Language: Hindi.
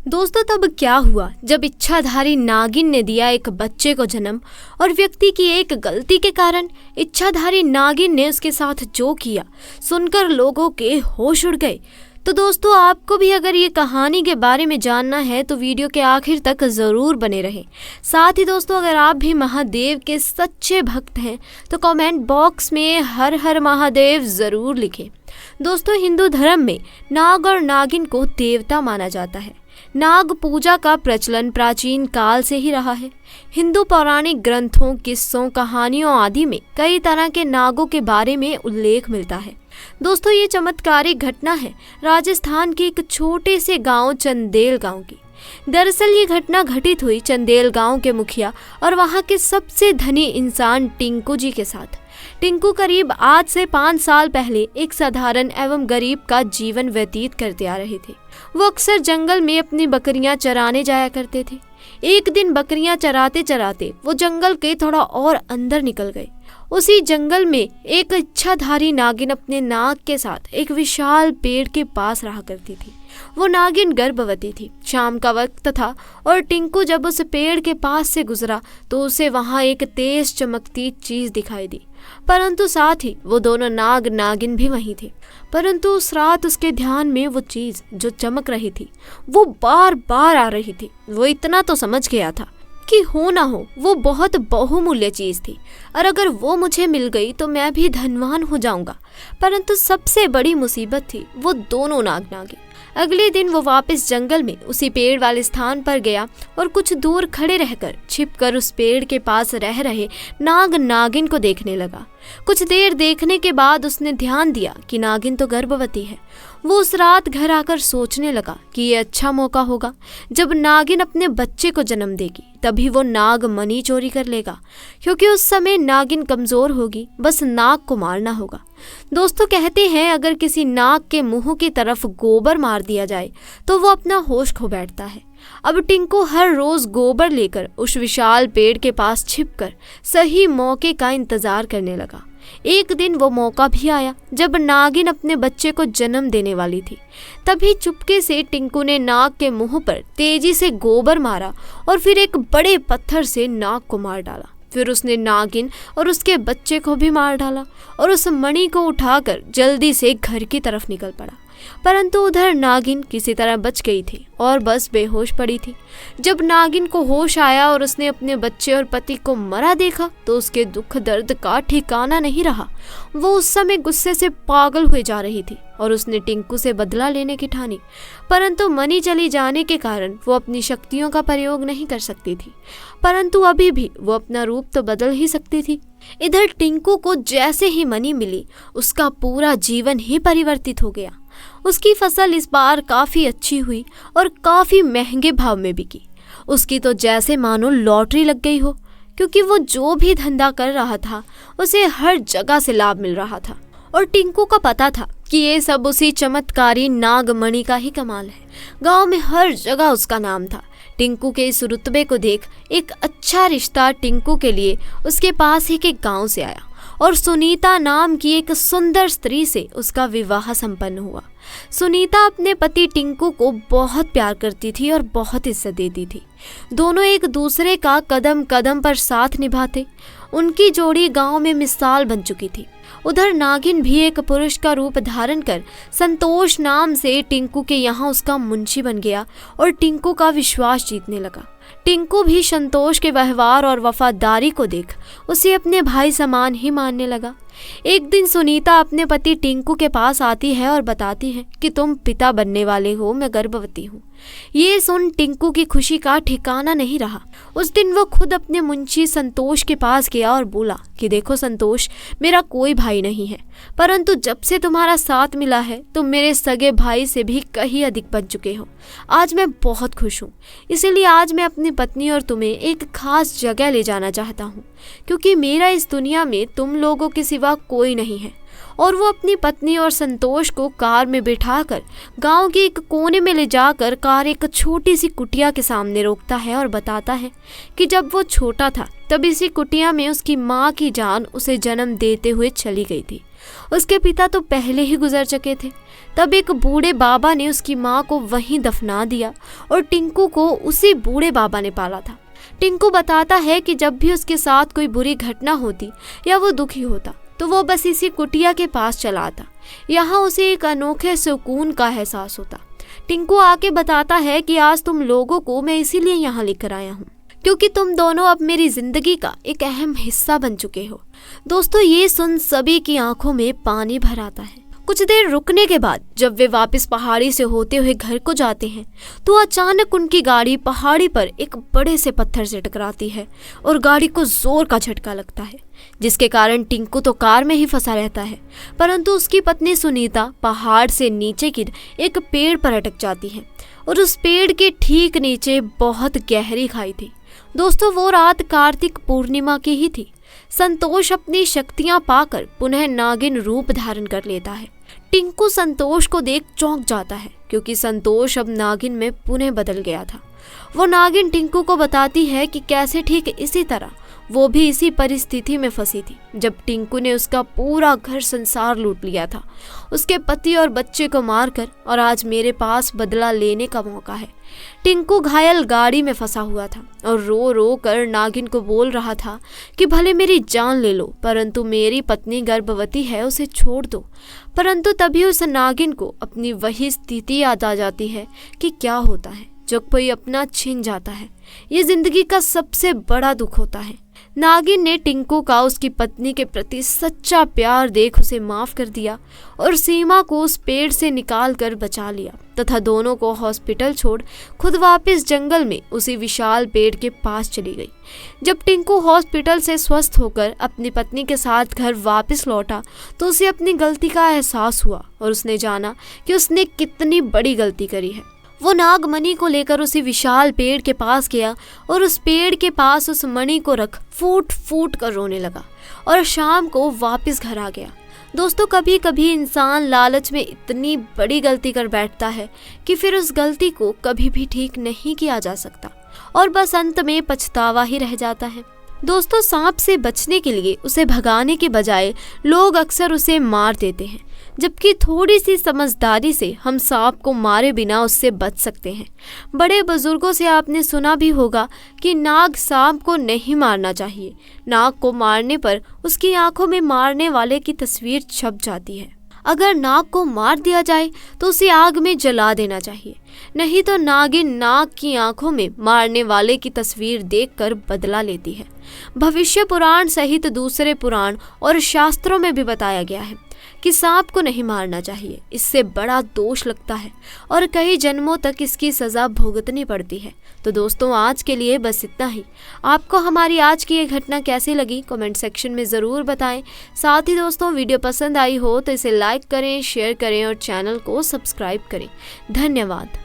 दोस्तों तब क्या हुआ जब इच्छाधारी नागिन ने दिया एक बच्चे को जन्म और व्यक्ति की एक गलती के कारण इच्छाधारी नागिन ने उसके साथ जो किया सुनकर लोगों के होश उड़ गए। तो दोस्तों आपको भी अगर ये कहानी के बारे में जानना है तो वीडियो के आखिर तक ज़रूर बने रहें। साथ ही दोस्तों अगर आप भी महादेव के सच्चे भक्त हैं तो कमेंट बॉक्स में हर हर महादेव ज़रूर लिखें। दोस्तों हिंदू धर्म में नाग और नागिन को देवता माना जाता है। नाग पूजा का प्रचलन प्राचीन काल से ही रहा है। हिंदू पौराणिक ग्रंथों, किस्सों, कहानियों आदि में कई तरह के नागों के बारे में उल्लेख मिलता है। दोस्तों ये चमत्कारिक घटना है राजस्थान के एक छोटे से गांव चंदेल गांव की। दरअसल ये घटना घटित हुई चंदेल गांव के मुखिया और वहां के सबसे धनी इंसान टिंकू जी के साथ। टिंकू करीब आज से 5 साल पहले एक साधारण एवं गरीब का जीवन व्यतीत करते आ रहे थे। वो अक्सर जंगल में अपनी बकरियां चराने जाया करते थे। एक दिन बकरियां चराते चराते वो जंगल के थोड़ा और अंदर निकल गए। उसी जंगल में एक इच्छाधारी नागिन अपने नाग के साथ एक विशाल पेड़ के पास रहा करती थी। वो नागिन गर्भवती थी। शाम का वक्त था और टिंकू जब उस पेड़ के पास से गुजरा तो उसे वहां एक तेज चमकती चीज दिखाई दी। परंतु साथ ही वो दोनों नाग नागिन भी वहीं थे। परंतु उस रात उसके ध्यान में वो चीज जो चमक रही थी वो बार बार आ रही थी। वो इतना तो समझ गया था कि हो ना हो वो बहुत बहुमूल्य चीज थी और अगर वो मुझे मिल गई तो मैं भी धनवान हो जाऊंगा। परंतु सबसे बड़ी मुसीबत थी वो दोनों नाग नागिन। अगले दिन वो वापस जंगल में उसी पेड़ वाले स्थान पर गया और कुछ दूर खड़े रहकर छिपकर उस पेड़ के पास रह रहे नाग नागिन को देखने लगा। कुछ देर देखने के बाद उसने ध्यान दिया कि नागिन तो गर्भवती है। वो उस रात घर आकर सोचने लगा कि ये अच्छा मौका होगा। जब नागिन अपने बच्चे को जन्म देगी तभी वो नाग मणि चोरी कर लेगा, क्योंकि उस समय नागिन कमजोर होगी, बस नाग को मारना होगा। दोस्तों कहते हैं अगर किसी नाग के मुंह की तरफ गोबर मार दिया जाए तो वो अपना होश खो बैठता है। अब टिंकू हर रोज गोबर लेकर उस विशाल पेड़ के पास छिपकर सही मौके का इंतजार करने लगा। एक दिन वो मौका भी आया जब नागिन अपने बच्चे को जन्म देने वाली थी। तभी चुपके से टिंकू ने नाग के मुंह पर तेजी से गोबर मारा और फिर एक बड़े पत्थर से नाग को मार डाला। फिर उसने नागिन और उसके बच्चे को भी मार डाला और उस मणि को उठाकर जल्दी से घर की तरफ निकल पड़ा। परंतु उधर नागिन किसी तरह बच गई थी और बस बेहोश पड़ी थी। जब नागिन को होश आया और उसने अपने बच्चे और पति को मरा देखा तो उसके दुख दर्द का ठिकाना नहीं रहा। वो उस समय गुस्से से पागल हुए जा रही थी और उसने टिंकू से बदला लेने की ठानी। परंतु मणि चली जाने के कारण वो अपनी शक्तियों का प्रयोग नहीं कर सकती थी। परंतु अभी भी वो अपना रूप तो बदल ही सकती थी। इधर टिंकू को जैसे ही मणि मिली उसका पूरा जीवन ही परिवर्तित हो गया। उसकी फसल इस बार काफी अच्छी हुई और काफी महंगे भाव में बिकी। उसकी तो जैसे मानो लॉटरी लग गई हो, क्योंकि वो जो भी धंधा कर रहा था उसे हर जगह से लाभ मिल रहा था। और टिंकू को पता था कि ये सब उसी चमत्कारी नागमणि का ही कमाल है। गांव में हर जगह उसका नाम था। टिंकू के इस रुतबे को देख एक अच्छा रिश्ता टिंकू के लिए उसके पास ही के गांव से आया और सुनीता नाम की एक सुंदर स्त्री से उसका विवाह संपन्न हुआ। सुनीता अपने पति टिंकू को बहुत प्यार करती थी और बहुत इज्जत देती थी। दोनों एक दूसरे का कदम कदम पर साथ निभाते। उनकी जोड़ी गांव में मिसाल बन चुकी थी। उधर नागिन भी एक पुरुष का रूप धारण कर संतोष नाम से टिंकू के यहाँ उसका मुंशी बन गया और टिंकू का विश्वास जीतने लगा। टिंकू भी संतोष के व्यवहार और वफादारी को देख उसे अपने भाई समान ही मानने लगा। एक दिन सुनीता अपने पति टिंकू के पास आती है और बताती है कि तुम पिता बनने वाले हो, मैं गर्भवती हूँ। ये सुन टिंकू की खुशी का ठिकाना नहीं रहा। उस दिन वो खुद अपने मुंशी संतोष के पास गया और बोला कि देखो संतोष, मेरा कोई भाई नहीं है, परंतु जब से तुम्हारा साथ मिला है तुम मेरे सगे भाई से भी कहीं अधिक बन चुके हो। आज मैं बहुत खुश हूँ, इसीलिए आज मैं अपनी पत्नी और तुम्हें एक खास जगह ले जाना चाहता हूँ, क्योंकि मेरा इस दुनिया में तुम लोगों के सिवा कोई नहीं है। और वो अपनी पत्नी और संतोष को कार में बिठाकर गांव के एक कोने में ले जाकर कार एक छोटी सी कुटिया के सामने रोकता है और बताता है कि जब वो छोटा था तब इसी कुटिया में उसकी माँ की जान उसे जन्म देते हुए चली गई थी। उसके पिता तो पहले ही गुजर चुके थे। तब एक बूढ़े बाबा ने उसकी माँ को वहीं दफना दिया और टिंकू को उसी बूढ़े बाबा ने पाला था। टिंकू बताता है कि जब भी उसके साथ कोई बुरी घटना होती या वो दुखी होता तो वो बस इसी कुटिया के पास चला आता। यहाँ उसे एक अनोखे सुकून का एहसास होता। टिंकू आके बताता है कि आज तुम लोगों को मैं इसीलिए यहाँ लेकर आया हूँ क्योंकि तुम दोनों अब मेरी जिंदगी का एक अहम हिस्सा बन चुके हो। दोस्तों, ये सुन सभी की आंखों में पानी भर आता है। कुछ देर रुकने के बाद जब वे वापस पहाड़ी से होते हुए घर को जाते हैं तो अचानक उनकी गाड़ी पहाड़ी पर एक बड़े से पत्थर से टकराती है और गाड़ी को जोर का झटका लगता है, जिसके कारण टिंकू तो कार में ही फंसा रहता है, परंतु उसकी पत्नी सुनीता पहाड़ से नीचे गिर एक पेड़ पर अटक जाती है और उस पेड़ के ठीक नीचे बहुत गहरी खाई थी। दोस्तों, वो रात कार्तिक पूर्णिमा की ही थी। संतोष अपनी शक्तियां पाकर पुनः नागिन रूप धारण कर लेता है। टिंकू संतोष को देख चौंक जाता है क्योंकि संतोष अब नागिन में पुनः बदल गया था। वो नागिन टिंकू को बताती है कि कैसे ठीक इसी तरह वो भी इसी परिस्थिति में फंसी थी जब टिंकू ने उसका पूरा घर संसार लूट लिया था, उसके पति और बच्चे को मारकर, और आज मेरे पास बदला लेने का मौका है। टिंकू घायल गाड़ी में फंसा हुआ था और रो रो कर नागिन को बोल रहा था कि भले मेरी जान ले लो परंतु मेरी पत्नी गर्भवती है, उसे छोड़ दो। परंतु तभी उस नागिन को अपनी वही स्थिति याद आ जाती है कि क्या होता है जब कोई अपना छीन जाता है। ये जिंदगी का सबसे बड़ा दुख होता है। नागिन ने टिंकू का उसकी पत्नी के प्रति सच्चा प्यार देख उसे माफ कर दिया और सीमा को उस पेड़ से निकाल कर बचा लिया तथा दोनों को हॉस्पिटल छोड़ खुद वापस जंगल में उसी विशाल पेड़ के पास चली गई। जब टिंकू हॉस्पिटल से स्वस्थ होकर अपनी पत्नी के साथ घर वापस लौटा तो उसे अपनी गलती का एहसास हुआ और उसने जाना कि उसने कितनी बड़ी गलती करी है। वो नागमणि को लेकर उसी विशाल पेड़ के पास गया और उस पेड़ के पास उस मणि को रख फूट फूट कर रोने लगा और शाम को वापस घर आ गया। दोस्तों, कभी कभी इंसान लालच में इतनी बड़ी गलती कर बैठता है कि फिर उस गलती को कभी भी ठीक नहीं किया जा सकता और बस अंत में पछतावा ही रह जाता है। दोस्तों, सांप से बचने के लिए उसे भगाने के बजाय लोग अक्सर उसे मार देते हैं, जबकि थोड़ी सी समझदारी से हम सांप को मारे बिना उससे बच सकते हैं। बड़े बुजुर्गों से आपने सुना भी होगा कि नाग सांप को नहीं मारना चाहिए। नाग को मारने पर उसकी आंखों में मारने वाले की तस्वीर छप जाती है। अगर नाग को मार दिया जाए तो उसे आग में जला देना चाहिए, नहीं तो नागिन नाग की आंखों में मारने वाले की तस्वीर देखकर बदला लेती है। भविष्य पुराण सहित दूसरे पुराण और शास्त्रों में भी बताया गया है कि सांप को नहीं मारना चाहिए, इससे बड़ा दोष लगता है और कई जन्मों तक इसकी सजा भुगतनी पड़ती है। तो दोस्तों, आज के लिए बस इतना ही। आपको हमारी आज की ये घटना कैसी लगी कमेंट सेक्शन में ज़रूर बताएं। साथ ही दोस्तों, वीडियो पसंद आई हो तो इसे लाइक करें, शेयर करें और चैनल को सब्सक्राइब करें। धन्यवाद।